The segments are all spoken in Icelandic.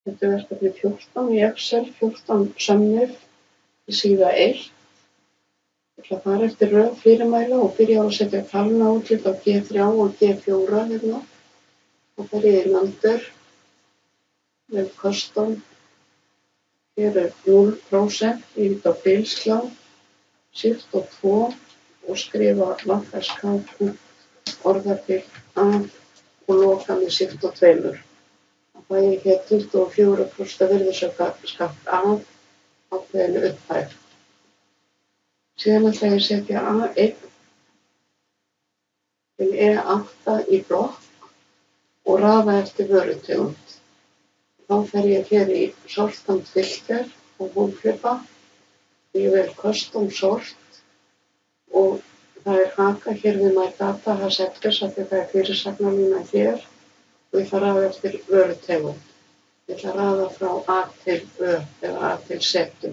Þetta er verkefni 14 í Excel, 14 sömnur í síða 1. Ég ætla að fara eftir röð fyrirmæla og byrja á að setja talnaútlit á G3 og G4 hérna. Og fer ég í Number, með Custom. Hér er 0%, ég hít á bilsklá, Shift og 2 og skrifa VSK orðabil af og loka með Shift og 2. Það fæ ég hér 24% virðisaukaskatt af ákveðinni upphæð. Síðan ætla ég að setja A1 til E8 í blokk og raða eftir vörutegund. Þá fer ég hér í Sort and Filter og hólflipa. Ég vel Custom Sort og það er haka hér við My Data Has Address af því það er fyrirsagnarlína hér og ég þarf að raða eftir vörutegund. Ég ætla að raða frá A til Ö eða A til Z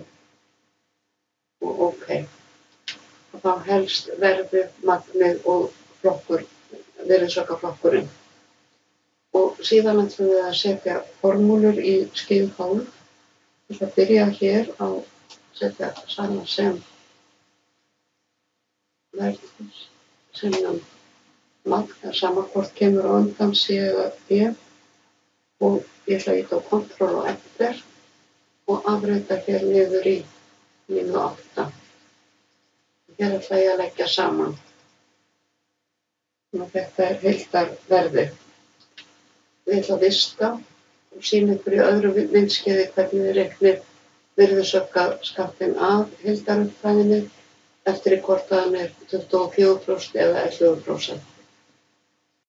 og OK. Og þá helst verðið, magnið og flokkur, virðisaukaflokkurinn. Og síðan ætlum við að setja formúlur í skilhólf. Ég ætla að byrja hér á setja sama sem verðis, sem magn, sama hvort kemur á undan C eða B. Og ég ætla að ýta á Ctrl og Enter og afrita hér niður í línu 8. Hér ætla ég að leggja saman. Og þetta er heildarverðið. Ég ætla að vista og sýna ykkur í öðru myndskeiði hvernig við reiknum virðisaukaskattinn af heildarupphæðinni eftir hvort hann er 24% eða 11%.